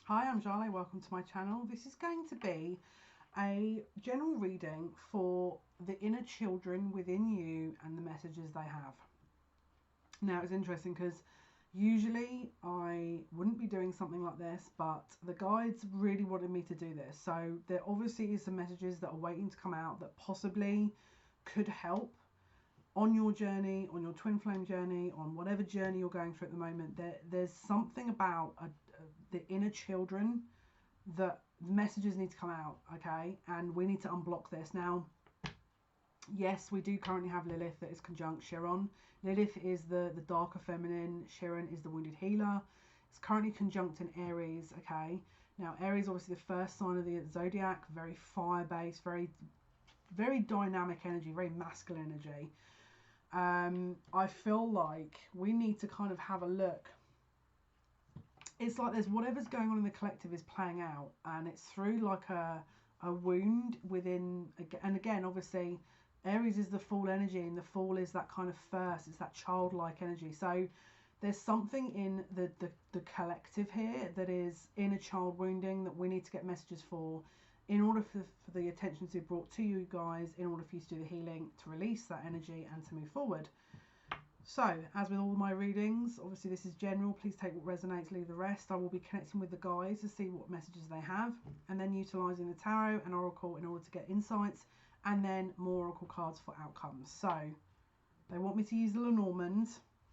Hi, I'm Jale, welcome to my channel. This is going to be a general reading for the inner children within you and the messages they have. Now it's interesting because usually I wouldn't be doing something like this, but the guides really wanted me to do this. So there obviously is some messages that are waiting to come out that possibly could help on your journey, on your twin flame journey, on whatever journey you're going through at the moment. There's something about the inner children that messages need to come out, okay? And we need to unblock this. Now, yes, we do currently have Lilith that is conjunct Chiron. Lilith is the darker feminine, Chiron is the wounded healer. It's currently conjunct in Aries, okay? Now, Aries obviously the first sign of the zodiac, very fire-based, very dynamic energy, very masculine energy. I feel like we need to kind of have a look. It's like there's whatever's going on in the collective is playing out, and it's through like a wound within. And again, obviously Aries is the Fool energy, and the Fool is that kind of first, it's that childlike energy. So there's something in the collective here that is inner child wounding that we need to get messages for, in order for the attention to be brought to you guys, in order for you to do the healing, to release that energy and to move forward. So, as with all my readings, obviously this is general, please take what resonates, leave the rest. I will be connecting with the guides to see what messages they have, and then utilising the tarot and oracle in order to get insights, and then more oracle cards for outcomes. So, they want me to use the Lenormand,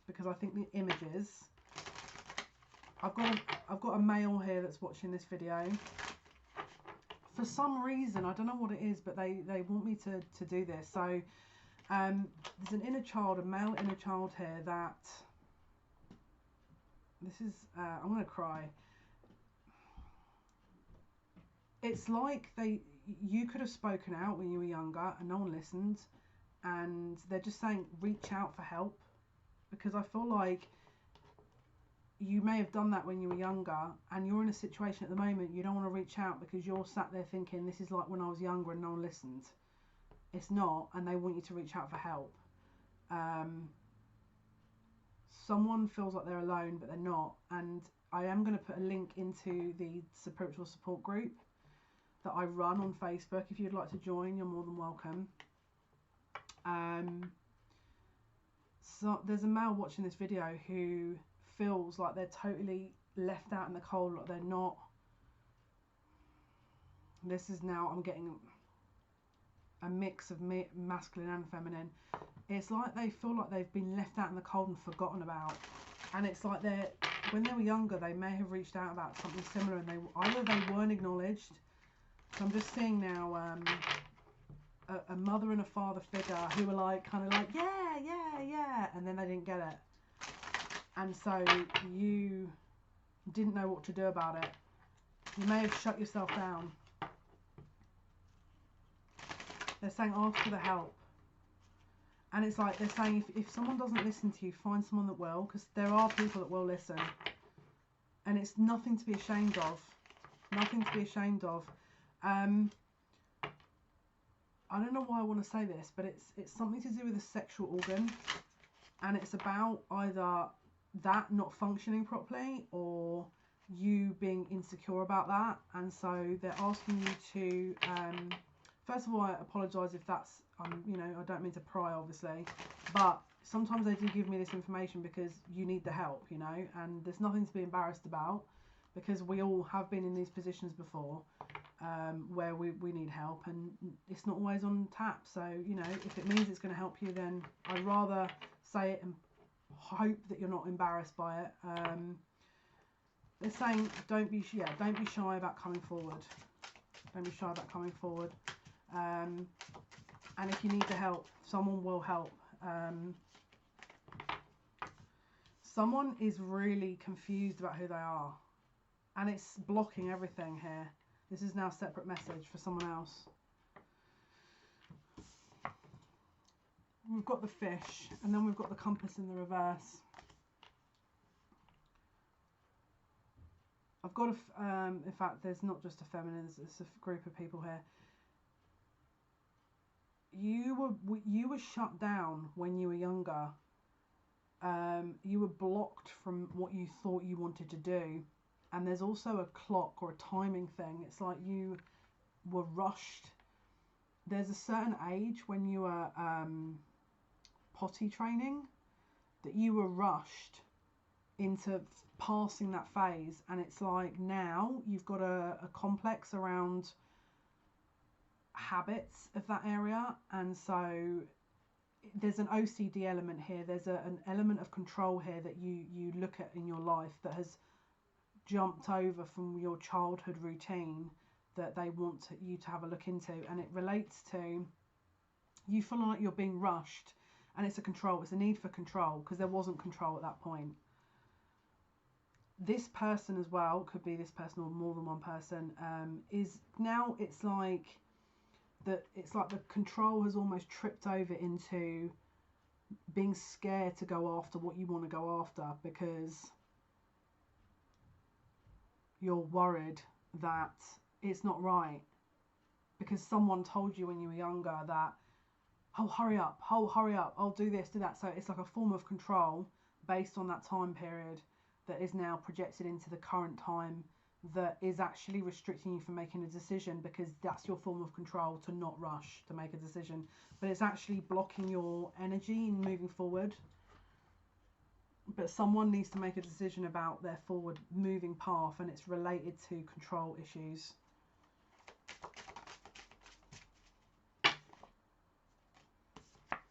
because I think the images... I've got a male here that's watching this video. For some reason, I don't know what it is, but they want me to do this. So... there's an inner child, a male inner child here that, this is, I'm going to cry. It's like you could have spoken out when you were younger and no one listened, and they're just saying reach out for help, because I feel like you may have done that when you were younger, and you're in a situation at the moment you don't want to reach out because you're sat there thinking this is like when I was younger and no one listened. It's not, and they want you to reach out for help. Someone feels like they're alone, but they're not. And I am going to put a link into the spiritual support group that I run on Facebook. If you'd like to join, you're more than welcome. So there's a male watching this video who feels like they're totally left out in the cold, like they're not. This is now, I'm getting a mix of masculine and feminine. It's like they feel like they've been left out in the cold and forgotten about, and it's like when they were younger they may have reached out about something similar, and either they weren't acknowledged. So I'm just seeing now a mother and a father figure who were like kind of like yeah, and then they didn't get it, and so you didn't know what to do about it. You may have shut yourself down. They're saying ask for the help. And it's like they're saying if someone doesn't listen to you, find someone that will, because there are people that will listen. And it's nothing to be ashamed of. Nothing to be ashamed of. I don't know why I want to say this, but it's something to do with a sexual organ. And it's about either that not functioning properly or you being insecure about that. And so they're asking you to... first of all, I apologise if that's, you know, I don't mean to pry, obviously, but sometimes they do give me this information because you need the help, you know, and there's nothing to be embarrassed about, because we all have been in these positions before, where we need help, and it's not always on tap. So, you know, if it means it's going to help you, then I'd rather say it and hope that you're not embarrassed by it. They're saying don't be shy about coming forward. Don't be shy about coming forward. And if you need the help, someone will help. Someone is really confused about who they are, and it's blocking everything here. This is now a separate message for someone else. We've got the fish, and then we've got the compass in the reverse. I've got in fact, there's not just a feminine, there's a group of people here. You were shut down when you were younger. You were blocked from what you thought you wanted to do, And there's also a clock or a timing thing. It's like you were rushed. There's a certain age when you are potty training that you were rushed into passing that phase, and it's like now you've got a complex around habits of that area, and so there's an OCD element here. There's an element of control here that you look at in your life that has jumped over from your childhood routine that they want you to have a look into, and it relates to you feeling like you're being rushed, and it's a need for control because there wasn't control at that point. This person as well, could be this person or more than one person, is now it's like the control has almost tripped over into being scared to go after what you want to go after because you're worried that it's not right because someone told you when you were younger that, oh, hurry up, I'll do this, do that. So it's like a form of control based on that time period that is now projected into the current time that is actually restricting you from making a decision because that's your form of control, to not rush to make a decision, but it's actually blocking your energy in moving forward. But someone needs to make a decision about their forward moving path, and it's related to control issues.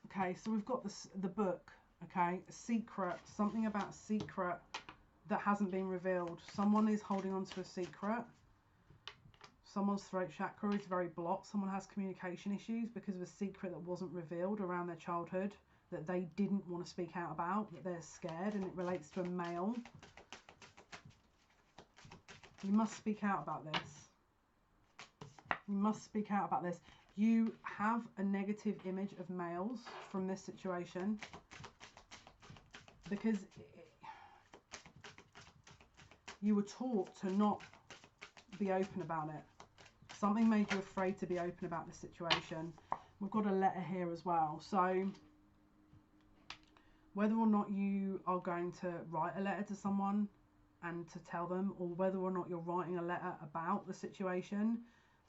Okay, so we've got the book, okay, a secret, something about a secret that hasn't been revealed. Someone is holding on to a secret. Someone's throat chakra is very blocked. Someone has communication issues because of a secret that wasn't revealed around their childhood that they didn't want to speak out about, that they're scared, and it relates to a male. You must speak out about this. You must speak out about this. You have a negative image of males from this situation because you were taught to not be open about it. Something made you afraid to be open about the situation. We've got a letter here as well. So whether or not you are going to write a letter to someone and to tell them, or whether or not you're writing a letter about the situation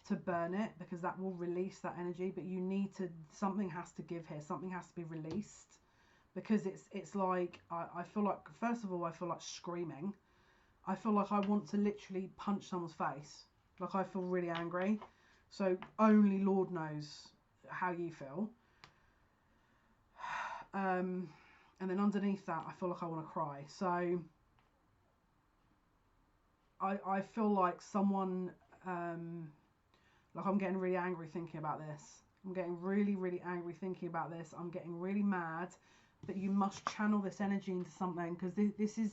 to burn it, because that will release that energy, but you need to, something has to give here, something has to be released, because it's like, I feel like, first of all, I feel like screaming. I feel like I want to literally punch someone's face. Like I feel really angry. So only Lord knows how you feel. And then underneath that, I feel like I want to cry. So I feel like someone, like I'm getting really angry thinking about this. I'm getting really, really angry thinking about this. I'm getting really mad. But you must channel this energy into something, because this is,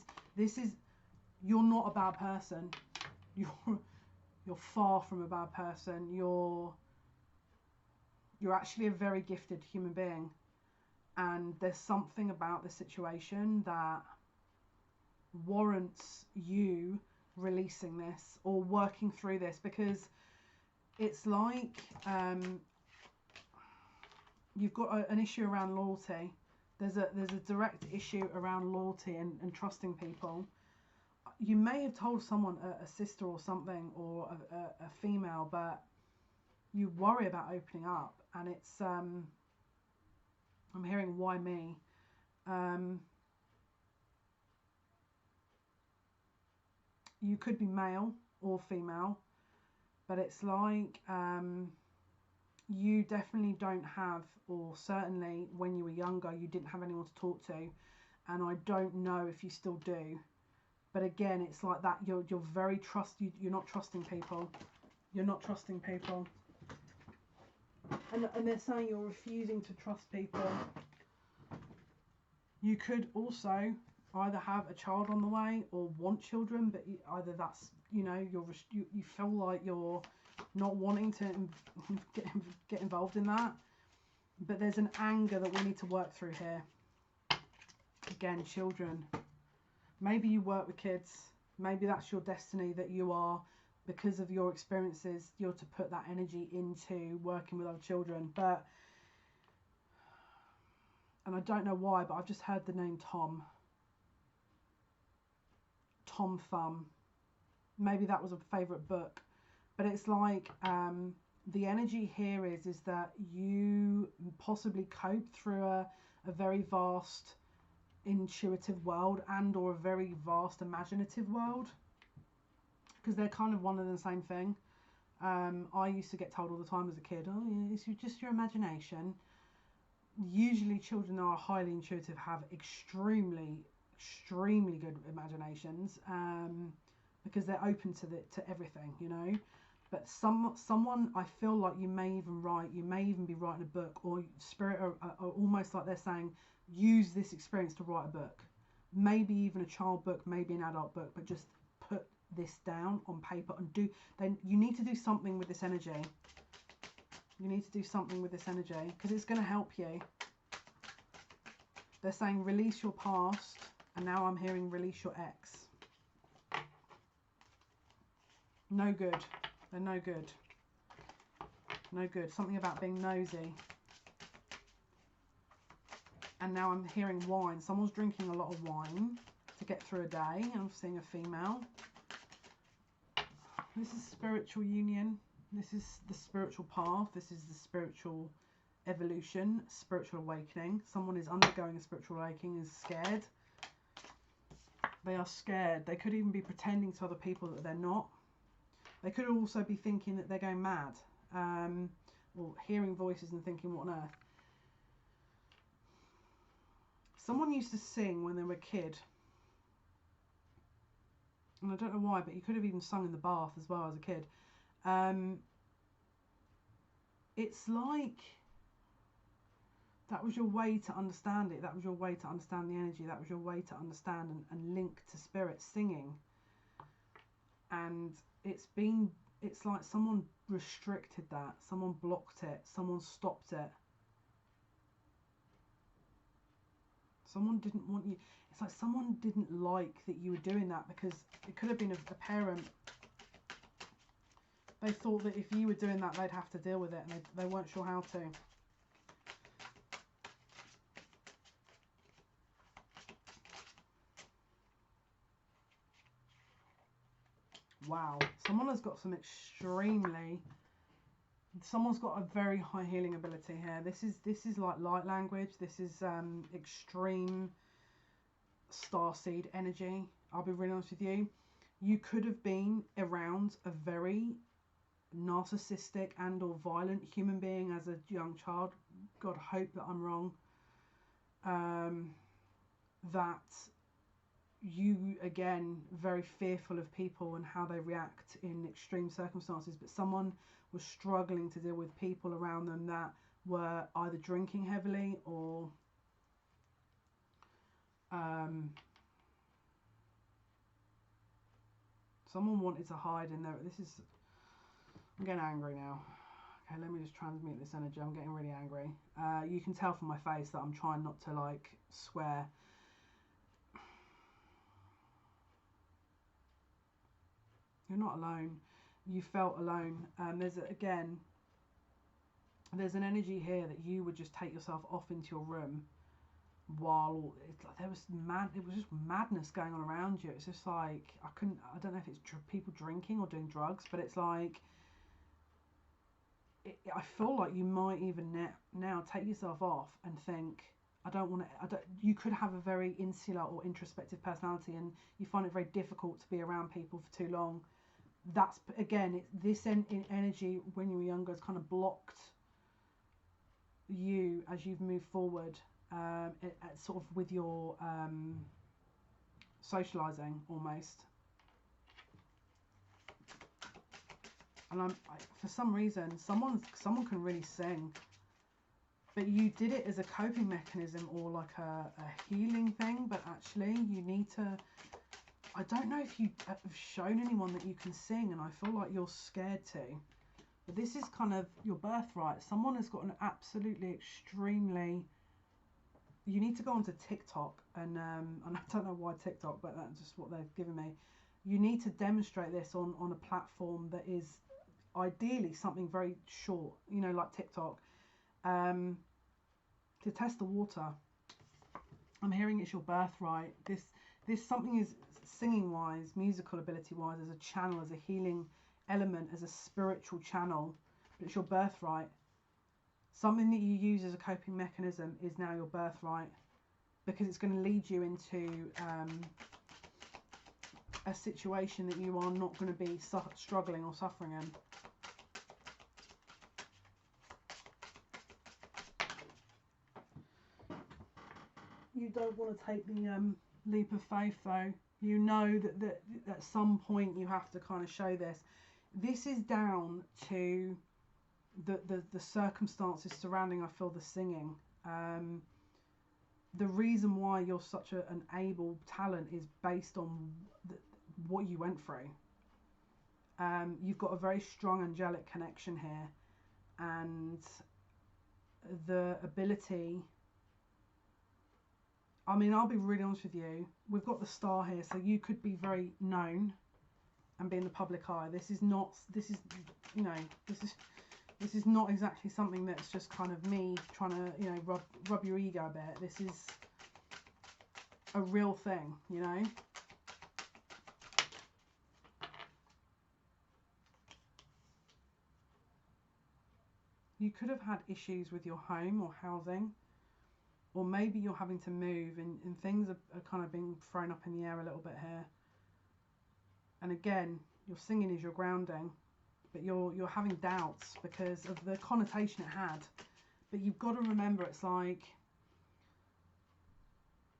you're not a bad person. You're far from a bad person. You're actually a very gifted human being. And there's something about the situation that warrants you releasing this or working through this, because it's like you've got an issue around loyalty. There's a direct issue around loyalty and trusting people. You may have told someone, a sister or something, or a female, but you worry about opening up, and it's I'm hearing, why me? You could be male or female, but it's like you definitely don't have, or certainly when you were younger, you didn't have anyone to talk to, and I don't know if you still do. But again, it's like that. You're very you're not trusting people. You're not trusting people. And they're saying you're refusing to trust people. You could also either have a child on the way or want children, but either that's, you know, you feel like you're not wanting to get involved in that. But there's an anger that we need to work through here. Again, children. Maybe you work with kids. Maybe that's your destiny, that you are, because of your experiences, you're to put that energy into working with other children. But, and I don't know why, but I've just heard the name Tom. Tom Thumb. maybe that was a favourite book. But it's like the energy here is that you possibly cope through a very vast intuitive world and or a very vast imaginative world, because they're kind of one and the same thing. I used to get told all the time as a kid, oh yeah, it's just your imagination. Usually children are highly intuitive, have extremely good imaginations, because they're open to everything, you know. But someone, I feel like you may even be writing a book, or spirit are almost like they're saying, use this experience to write a book, maybe even a child book, maybe an adult book, but just put this down on paper and you need to do something with this energy. You need to do something with this energy because it's going to help you. They're saying release your past, and now I'm hearing release your ex. No good. They're no good. No good. Something about being nosy. And now I'm hearing wine. Someone's drinking a lot of wine to get through a day. I'm seeing a female. This is spiritual union. This is the spiritual path. This is the spiritual evolution, spiritual awakening. Someone is undergoing a spiritual awakening, is scared. They are scared. They could even be pretending to other people that they're not. They could also be thinking that they're going mad, or hearing voices and thinking, what on earth? Someone used to sing when they were a kid, and I don't know why, but you could have even sung in the bath as well as a kid. It's like that was your way to understand it. That was your way to understand the energy. That was your way to understand and link to spirit, singing. And it's like someone restricted that. Someone blocked it. Someone stopped it. Someone didn't want you. It's like someone didn't like that you were doing that, because it could have been a parent. They thought that if you were doing that, they'd have to deal with it, and they weren't sure how to. Wow. Someone has got some someone's got a very high healing ability here. This is like light language. This is extreme starseed energy. I'll be really honest with you. You could have been around a very narcissistic and or violent human being as a young child. God, hope that I'm wrong. That you, again, very fearful of people and how they react in extreme circumstances, but someone was struggling to deal with people around them that were either drinking heavily or someone wanted to hide in there. I'm getting angry now. Okay, let me just transmute this energy. I'm getting really angry. You can tell from my face that I'm trying not to like swear. You're not alone. You felt alone. There's an energy here that you would just take yourself off into your room while it was just madness going on around you. It's just like I don't know if it's people drinking or doing drugs, but it's like I feel like you might even now take yourself off and think, you could have a very insular or introspective personality, and you find it very difficult to be around people for too long. That's again, this energy when you were younger has kind of blocked you as you've moved forward, sort of with your socializing almost. And for some reason, someone can really sing, but you did it as a coping mechanism or like a healing thing. But actually, you need to. I don't know if you have shown anyone that you can sing, and I feel like you're scared to. But this is kind of your birthright. Someone has got an absolutely extremely. You need to go onto TikTok, and I don't know why TikTok, but that's just what they've given me. You need to demonstrate this on a platform that is ideally something very short, you know, like TikTok, to test the water. I'm hearing it's your birthright. this something is singing wise, musical ability wise, as a channel, as a healing element, as a spiritual channel, but it's your birthright. Something that you use as a coping mechanism is now your birthright, because it's going to lead you into a situation that you are not going to be struggling or suffering in. You don't want to take the leap of faith, though. You know that at some point you have to kind of show this. This is down to the circumstances surrounding, I feel, the singing. The reason why you're such an able talent is based on what you went through. You've got a very strong angelic connection here, and the ability, I mean, I'll be really honest with you, we've got the star here, so you could be very known and be in the public eye. This is not exactly something that's just kind of me trying to, you know, rub your ego a bit. This is a real thing, you know. You could have had issues with your home or housing, or maybe you're having to move, and things are kind of being thrown up in the air a little bit here. And again, your singing is your grounding, but you're having doubts because of the connotation it had. But you've got to remember, it's like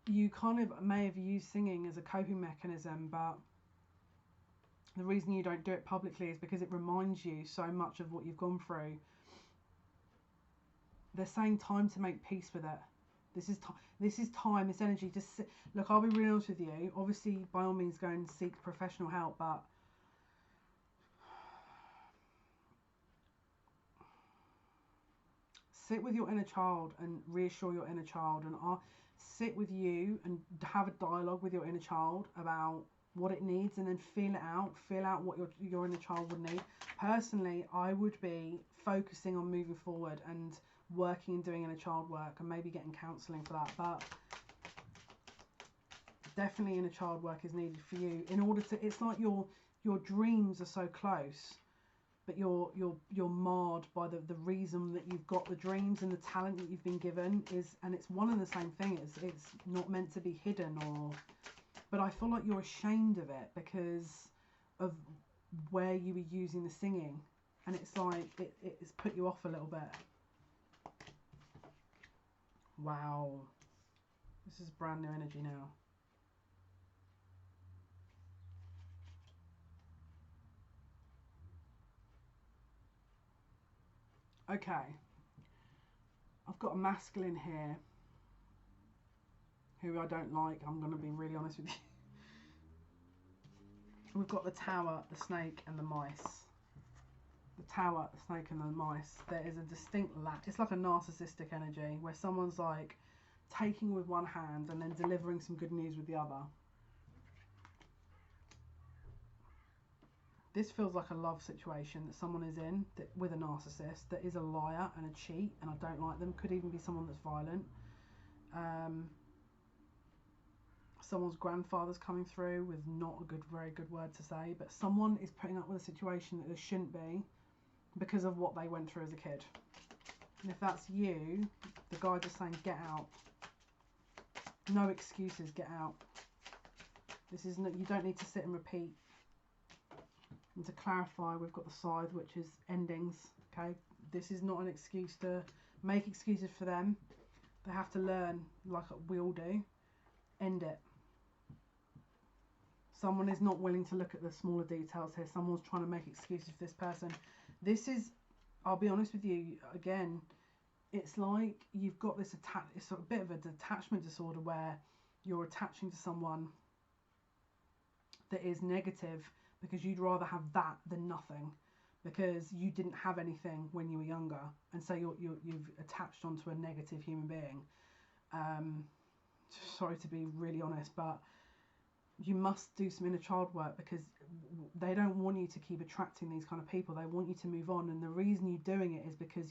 you kind of may have used singing as a coping mechanism, but the reason you don't do it publicly is because it reminds you so much of what you've gone through. They're saying time to make peace with it. This is time, this energy. Just look, I'll be real honest with you. Obviously, by all means, go and seek professional help, but sit with your inner child and reassure your inner child, and sit with you and have a dialogue with your inner child about what it needs, and then feel out what your inner child would need. Personally, I would be focusing on moving forward and working and doing inner child work, and maybe getting counselling for that, but definitely inner child work is needed for you in order to, it's like your dreams are so close, but you're marred by the reason that you've got the dreams, and the talent that you've been given is, and it's one and the same thing. It's not meant to be hidden, but I feel like you're ashamed of it because of where you were using the singing, and it's like it's put you off a little bit. Wow, this is brand new energy now. Okay, I've got a masculine here who I don't like. I'm going to be really honest with you. We've got the tower, the snake, and the mice. The tower, the snake, and the mice. There is a distinct lack. It's like a narcissistic energy where someone's like taking with one hand and then delivering some good news with the other. This feels like a love situation that someone is in with a narcissist that is a liar and a cheat, and I don't like them. Could even be someone that's violent. Someone's grandfather's coming through with not a very good word to say, but someone is putting up with a situation that there shouldn't be because of what they went through as a kid. And if that's you, the guide is saying, get out. No excuses, get out. This is not, you don't need to sit and repeat. And to clarify, we've got the scythe, which is endings. Okay, this is not an excuse to make excuses for them. They have to learn, like we all do. End it. Someone is not willing to look at the smaller details here. Someone's trying to make excuses for this person. This is, I'll be honest with you, again, it's like you've got this it's a bit of a detachment disorder where you're attaching to someone that is negative because you'd rather have that than nothing, because you didn't have anything when you were younger, and so you've attached onto a negative human being. Sorry to be really honest, but you must do some inner child work, because they don't want you to keep attracting these kind of people. They want you to move on, and the reason you're doing it is because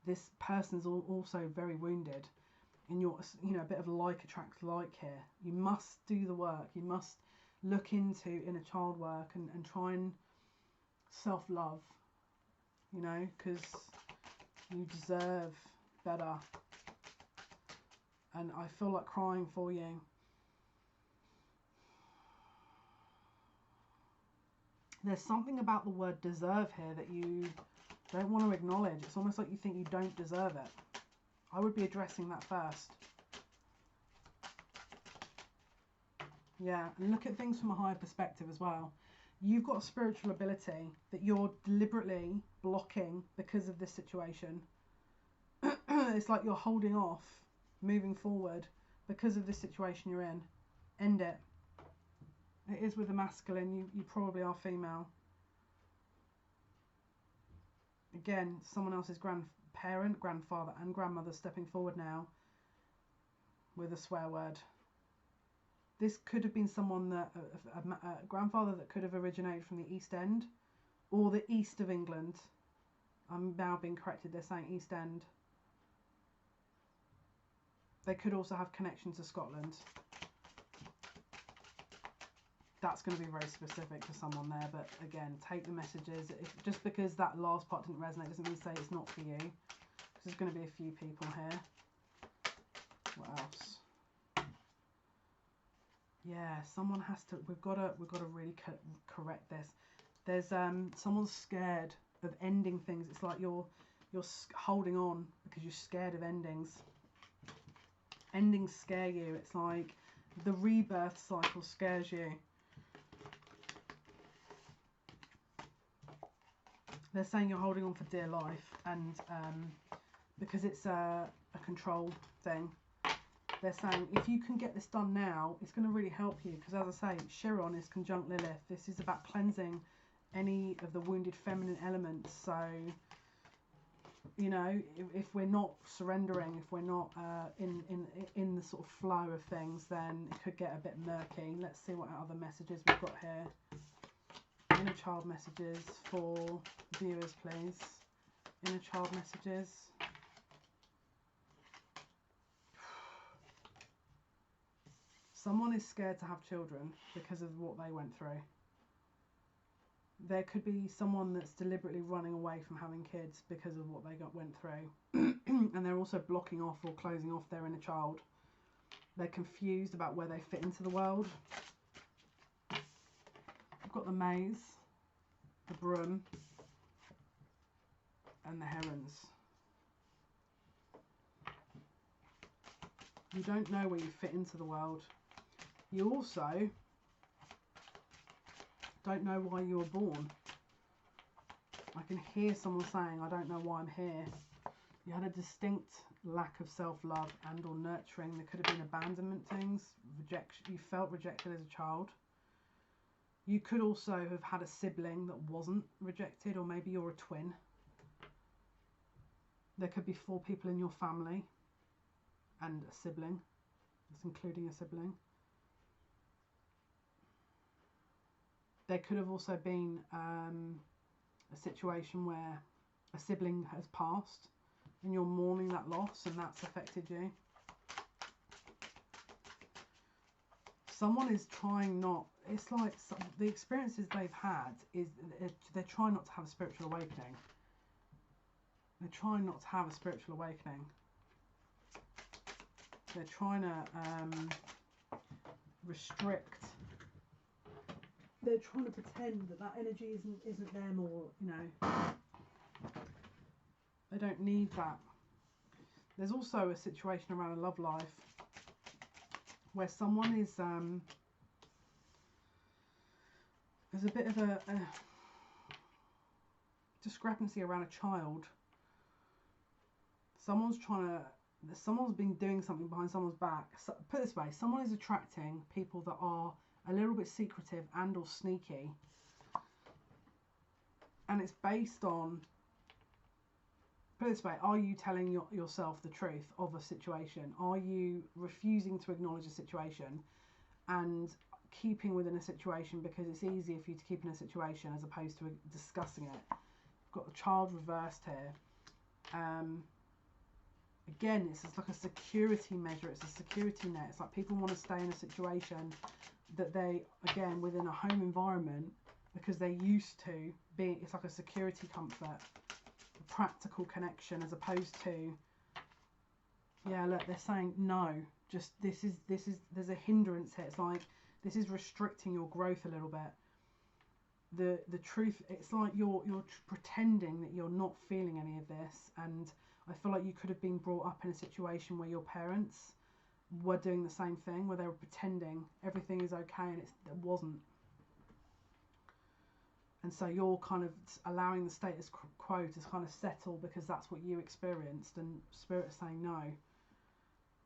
this person's also very wounded, in your, you know, a bit of like attracts like here. You must do the work. You must look into inner child work and try and self-love, you know, because you deserve better. And I feel like crying for you. There's something about the word deserve here that you don't want to acknowledge. It's almost like you think you don't deserve it. I would be addressing that first. Yeah, and look at things from a higher perspective as well. You've got a spiritual ability that you're deliberately blocking because of this situation. It's like you're holding off moving forward because of this situation you're in. End it. It is with the masculine. You probably are female. Again, someone else's grandparent, grandfather and grandmother stepping forward now with a swear word. This could have been someone that, a grandfather that could have originated from the East End or the east of England. I'm now being corrected, they're saying East End. They could also have connection to Scotland. That's going to be very specific to someone there, but again, take the messages. Just because that last part didn't resonate doesn't mean to say it's not for you. There's going to be a few people here. What else? Yeah, someone has to. We've got to really correct this. There's someone's scared of ending things. It's like you're holding on because you're scared of endings. Endings scare you. It's like the rebirth cycle scares you. They're saying you're holding on for dear life, and because it's a control thing. They're saying if you can get this done now, it's going to really help you, because as I say, Chiron is conjunct Lilith. This is about cleansing any of the wounded feminine elements. So, you know, if we're not surrendering, if we're not in the sort of flow of things, then it could get a bit murky. Let's see what other messages we've got here. Inner child messages for viewers, please. Inner child messages. Someone is scared to have children because of what they went through. There could be someone that's deliberately running away from having kids because of what they went through. And they're also blocking off or closing off their inner child. They're confused about where they fit into the world. We've got the maze, the broom, and the herons. You don't know where you fit into the world. You also don't know why you were born. I can hear someone saying, I don't know why I'm here. You had a distinct lack of self-love and or nurturing. There could have been abandonment things, rejection. You felt rejected as a child. You could also have had a sibling that wasn't rejected, or maybe you're a twin. There could be 4 people in your family and a sibling. That's including a sibling. There could have also been a situation where a sibling has passed and you're mourning that loss, and that's affected you. Someone is trying not, it's like the experiences they've had is they're trying not to have a spiritual awakening. They're trying not to have a spiritual awakening. They're trying to restrict. They're trying to pretend that energy isn't them, or, you know, they don't need that. There's also a situation around a love life where someone is there's a bit of a discrepancy around a child. Someone's been doing something behind someone's back. So, put it this way, someone is attracting people that are a little bit secretive and or sneaky, and it's based on, put it this way, are you telling yourself the truth of a situation? Are you refusing to acknowledge a situation and keeping within a situation because it's easier for you to keep in a situation as opposed to discussing it? We've got the child reversed here. again, it's just like a security measure. It's a security net. It's like people want to stay in a situation that they, again, within a home environment, because they're used to being, it's like a security comfort, a practical connection, as opposed to, yeah, look, they're saying no, just this is, there's a hindrance here. It's like, this is restricting your growth a little bit. The truth, it's like you're pretending that you're not feeling any of this, and I feel like you could have been brought up in a situation where your parents were doing the same thing, where they were pretending everything is okay and it wasn't. And so you're kind of allowing the status quo to kind of settle because that's what you experienced, and Spirit is saying no.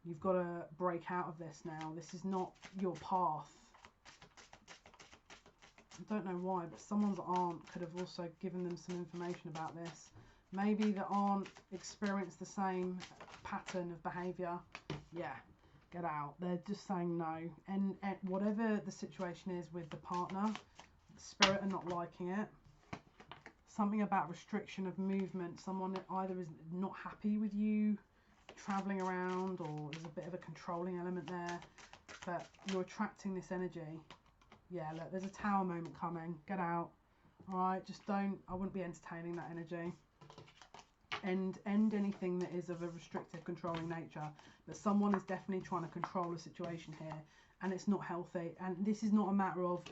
You've got to break out of this now. This is not your path. I don't know why, but someone's aunt could have also given them some information about this. Maybe the aunt experienced the same pattern of behaviour. Yeah, get out. They're just saying no. And whatever the situation is with the partner, the Spirit are not liking it. Something about restriction of movement. Someone either is not happy with you travelling around, or there's a bit of a controlling element there. But you're attracting this energy. Yeah, look, there's a Tower moment coming. Get out. Alright, just don't, I wouldn't be entertaining that energy. End anything that is of a restrictive, controlling nature. But someone is definitely trying to control a situation here, and it's not healthy. And this is not a matter of,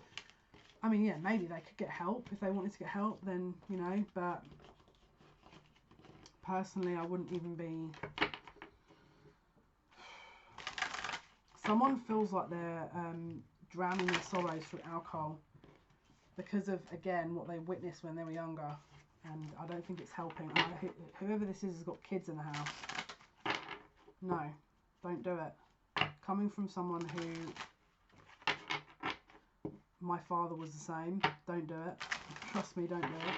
I mean, yeah, maybe they could get help. If they wanted to get help, then, you know, but personally, I wouldn't even be. Someone feels like they're drowning their sorrows through alcohol because of, again, what they witnessed when they were younger. And I don't think it's helping. Whoever this is has got kids in the house. No, don't do it. Coming from someone who, my father was the same. Don't do it. Trust me, don't do it.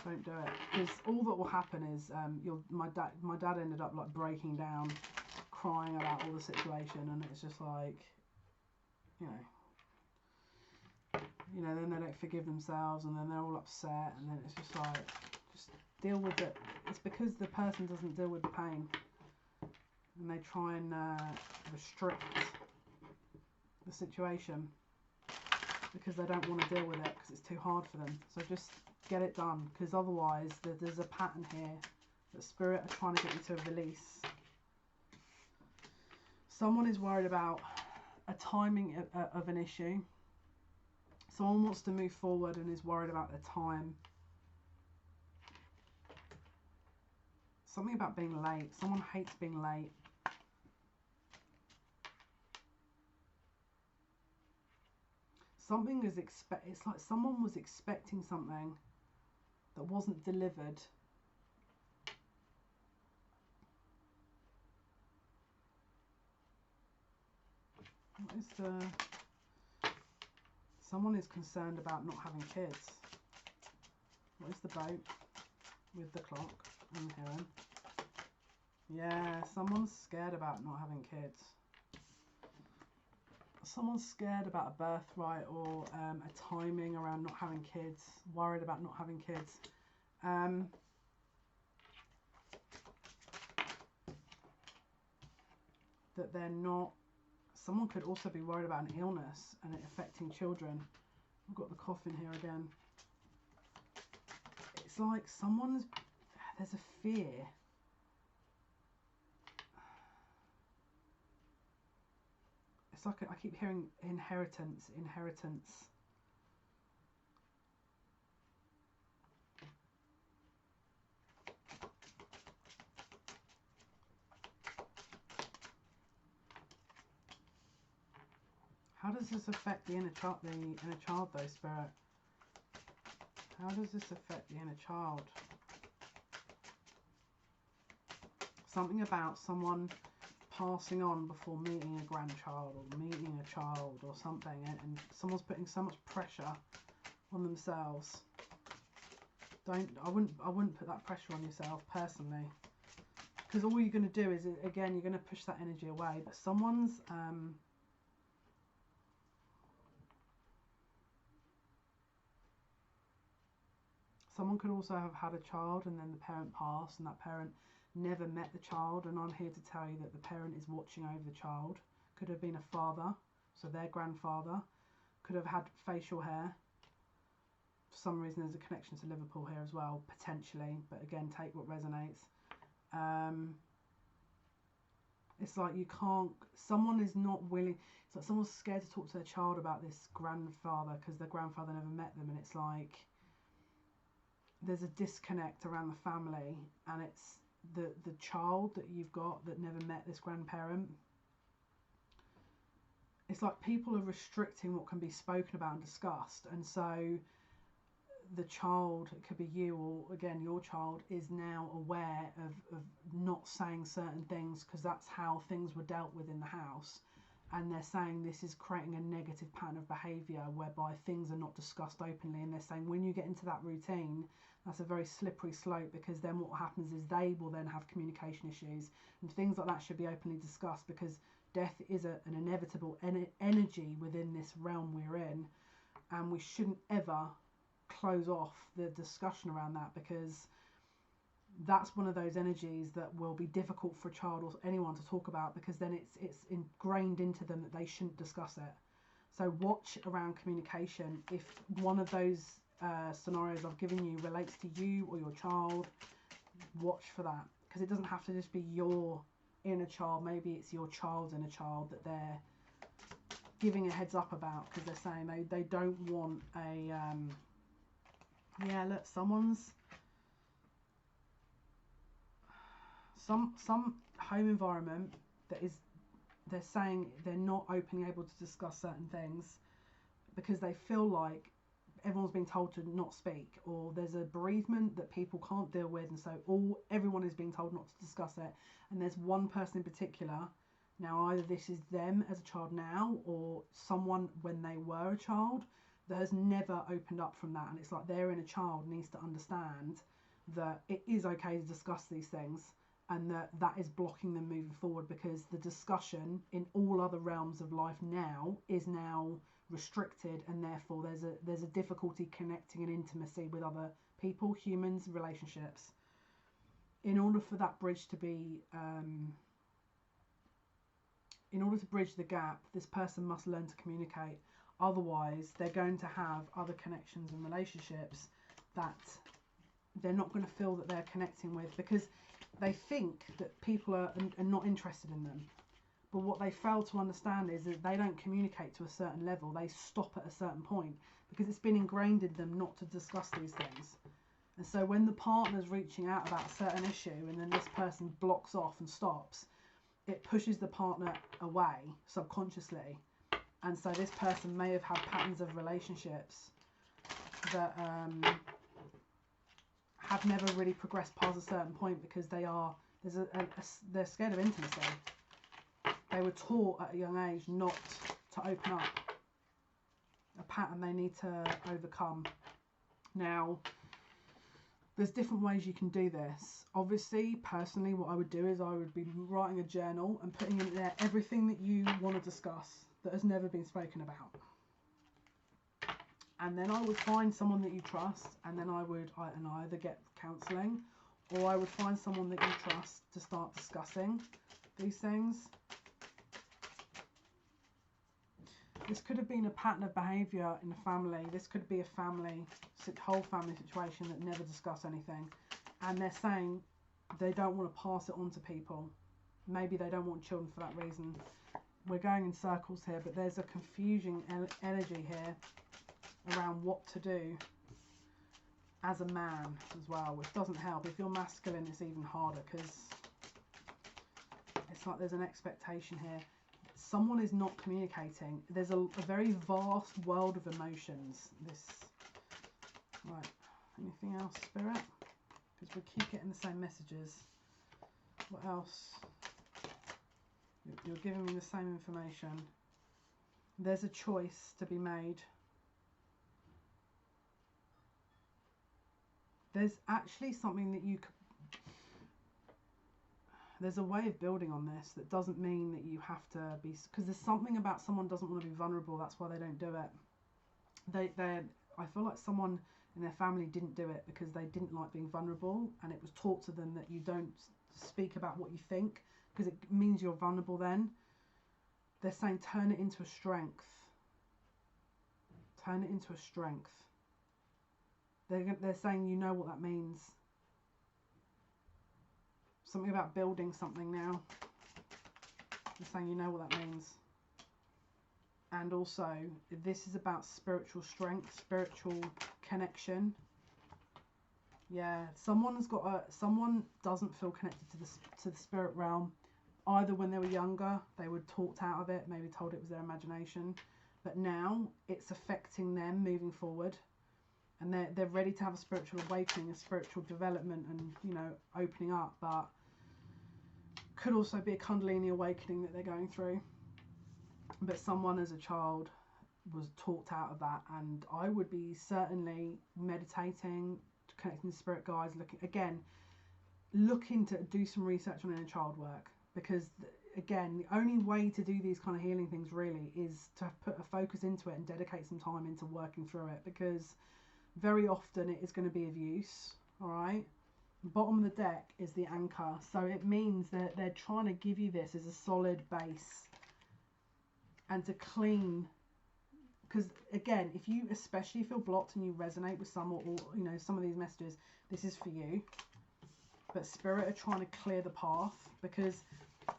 Don't do it. Because all that will happen is, my dad ended up like breaking down, crying about all the situation, and it's just like, you know, then they don't forgive themselves, and then they're all upset, and then it's just like, just deal with it. It's because the person doesn't deal with the pain, and they try and restrict the situation because they don't want to deal with it because it's too hard for them. So just get it done, because otherwise there's a pattern here that Spirit are trying to get you to release. Someone is worried about a timing of an issue. Someone wants to move forward and is worried about their time. Something about being late. Someone hates being late. Something is it's like someone was expecting something that wasn't delivered. What is the... Someone is concerned about not having kids. What is the boat with the clock and the heron? Yeah, someone's scared about not having kids. Someone's scared about a birthright or a timing around not having kids, worried about not having kids. That they're not... Someone could also be worried about an illness and it affecting children. I've got the coffin here again. It's like someone's... There's a fear. It's like I keep hearing inheritance. How does this affect the inner child though, Spirit? How does this affect the inner child? Something about someone passing on before meeting a grandchild or meeting a child or something, and someone's putting so much pressure on themselves. I wouldn't put that pressure on yourself personally, because all you're going to do is, again, you're going to push that energy away. But someone's Someone could also have had a child and then the parent passed and that parent never met the child, and I'm here to tell you that the parent is watching over the child. Could have been a father, so their grandfather. Could have had facial hair. For some reason there's a connection to Liverpool here as well, potentially, but again, take what resonates. It's like you can't, someone is not willing, it's like someone's scared to talk to their child about this grandfather because their grandfather never met them, and it's like there's a disconnect around the family, and it's the child that you've got that never met this grandparent. It's like people are restricting what can be spoken about and discussed, and so the child, it could be you or again your child, is now aware of not saying certain things because that's how things were dealt with in the house, and they're saying this is creating a negative pattern of behaviour whereby things are not discussed openly, and they're saying when you get into that routine, that's a very slippery slope, because then what happens is they will then have communication issues, and things like that should be openly discussed, because death is an inevitable energy within this realm we're in, and we shouldn't ever close off the discussion around that, because that's one of those energies that will be difficult for a child or anyone to talk about, because then it's ingrained into them that they shouldn't discuss it. So watch around communication. If one of those scenarios I've given you relates to you or your child, watch for that, because it doesn't have to just be your inner child. Maybe it's your child's inner child that they're giving a heads up about, because they're saying they don't want a yeah, look, someone's some home environment that is, they're saying they're not openly able to discuss certain things because they feel like everyone's being told to not speak, or there's a bereavement that people can't deal with, and so everyone is being told not to discuss it. And there's one person in particular, now either this is them as a child now or someone when they were a child, that has never opened up from that, and it's like their inner child needs to understand that it is okay to discuss these things, and that is blocking them moving forward, because the discussion in all other realms of life now is now restricted, and therefore there's a difficulty connecting and intimacy with other people, humans, relationships. In order for that bridge to be in order to bridge the gap, this person must learn to communicate. Otherwise, they're going to have other connections and relationships that they're not going to feel that they're connecting with, because they think that people are not interested in them. But what they fail to understand is that they don't communicate to a certain level. They stop at a certain point because it's been ingrained in them not to discuss these things. And so when the partner's reaching out about a certain issue and then this person blocks off and stops, it pushes the partner away subconsciously. And so this person may have had patterns of relationships that have never really progressed past a certain point, because they're scared of intimacy. They were taught at a young age not to open up, a pattern they need to overcome. Now, there's different ways you can do this. Obviously, personally, what I would do is I would be writing a journal and putting in there everything that you want to discuss that has never been spoken about. And then I would find someone that you trust, and then I either get counselling, or I would find someone that you trust to start discussing these things. This could have been a pattern of behaviour in a family. This could be a whole family situation that never discuss anything. And they're saying they don't want to pass it on to people. Maybe they don't want children for that reason. We're going in circles here, but there's a confusing energy here around what to do as a man as well, which doesn't help. If you're masculine, it's even harder, because it's like there's an expectation here. Someone is not communicating. There's a very vast world of emotions. Right, anything else, Spirit? Because we keep getting the same messages. What else? You're giving me the same information. There's a choice to be made. There's actually something that you could... There's a way of building on this that doesn't mean that you have to be... Because there's something about someone doesn't want to be vulnerable. That's why they don't do it. I feel like someone in their family didn't do it because they didn't like being vulnerable, and it was taught to them that you don't speak about what you think because it means you're vulnerable then. They're saying turn it into a strength. Turn it into a strength. They're saying you know what that means. Something about building something now. They're saying you know what that means. And also, this is about spiritual strength, spiritual connection. Yeah, someone doesn't feel connected to the spirit realm. Either when they were younger, they were talked out of it, maybe told it was their imagination. But now, it's affecting them moving forward. And they're ready to have a spiritual awakening, a spiritual development, and, you know, opening up. But could also be a Kundalini awakening that they're going through. But someone as a child was talked out of that, and I would be certainly meditating, connecting to spirit guides, looking to do some research on inner child work, because again, the only way to do these kind of healing things really is to put a focus into it and dedicate some time into working through it, because very often it is going to be of use. All right, the bottom of the deck is the anchor, so it means that they're trying to give you this as a solid base and to clean. Because again, if you especially feel blocked and you resonate with some or you know, some of these messages, this is for you. But spirit are trying to clear the path, because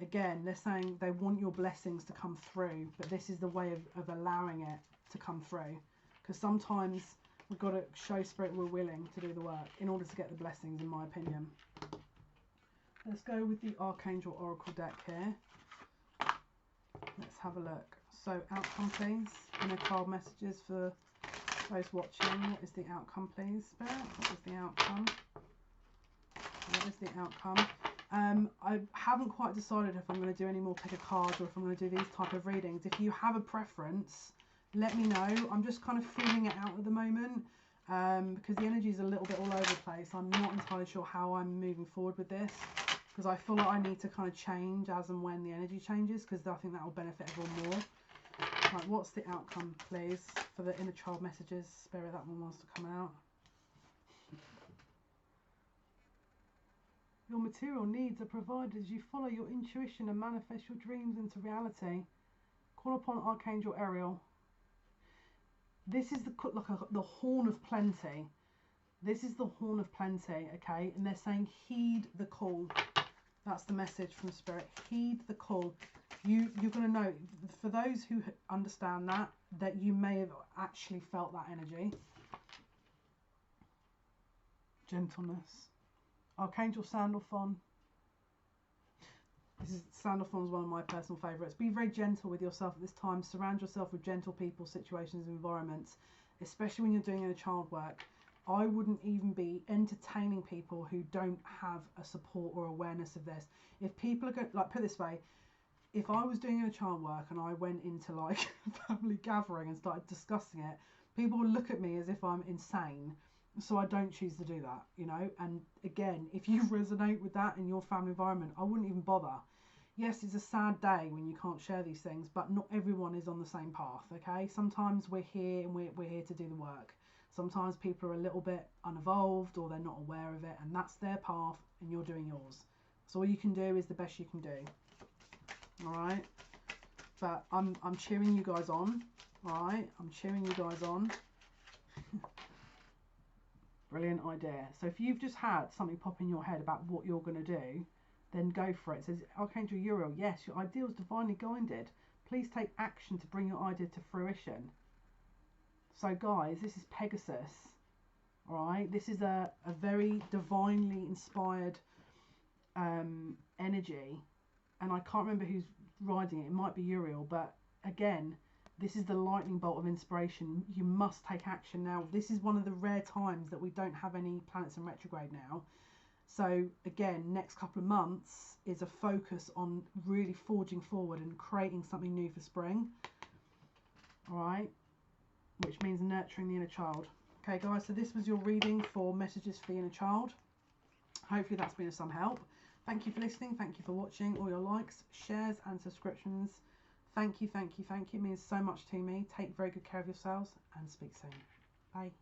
again, they're saying they want your blessings to come through, but this is the way of allowing it to come through. Because sometimes we've got to show spirit we're willing to do the work in order to get the blessings, in my opinion. Let's go with the Archangel Oracle deck here. Let's have a look. So outcome, please. Inner child messages for those watching. What is the outcome, please, Spirit? What is the outcome? What is the outcome? I haven't quite decided if I'm going to do any more pick a card or if I'm going to do these type of readings. If you have a preference, let me know. I'm just kind of feeling it out at the moment, because the energy is a little bit all over the place. I'm not entirely sure how I'm moving forward with this, because I feel like I need to kind of change as and when the energy changes, because I think that will benefit everyone more. Right, what's the outcome, please, for the inner child messages? Spirit, that one wants to come out. Your material needs are provided as you follow your intuition and manifest your dreams into reality. Call upon Archangel Ariel. This is the horn of plenty. This is the horn of plenty, okay? And they're saying heed the call. That's the message from Spirit. Heed the call. You're going to know, for those who understand that you may have actually felt that energy. Gentleness. Archangel Sandalphon. Sandalphon's one of my personal favourites. Be very gentle with yourself at this time. Surround yourself with gentle people, situations, environments, especially when you're doing inner child work. I wouldn't even be entertaining people who don't have a support or awareness of this. If people are going, like, put it this way, if I was doing inner child work and I went into like a family gathering and started discussing it, people would look at me as if I'm insane. So I don't choose to do that, you know. And again, if you resonate with that in your family environment, I wouldn't even bother. Yes, it's a sad day when you can't share these things, but not everyone is on the same path, okay? Sometimes we're here and we're here to do the work. Sometimes people are a little bit unevolved or they're not aware of it, and that's their path and you're doing yours. So all you can do is the best you can do. All right? But I'm cheering you guys on. All right? I'm cheering you guys on. Brilliant idea. So if you've just had something pop in your head about what you're going to do, then go for it. It says, Archangel Uriel, yes, your ideal is divinely guided. Please take action to bring your idea to fruition. So guys, this is Pegasus. Alright, this is a very divinely inspired energy. And I can't remember who's riding it. It might be Uriel, but again, this is the lightning bolt of inspiration. You must take action now. This is one of the rare times that we don't have any planets in retrograde now. So again, next couple of months is a focus on really forging forward and creating something new for spring. All right, which means nurturing the inner child. Okay, guys, so this was your reading for messages for the inner child. Hopefully that's been of some help. Thank you for listening. Thank you for watching. All your likes, shares and subscriptions. Thank you, thank you, thank you. It means so much to me. Take very good care of yourselves and speak soon. Bye.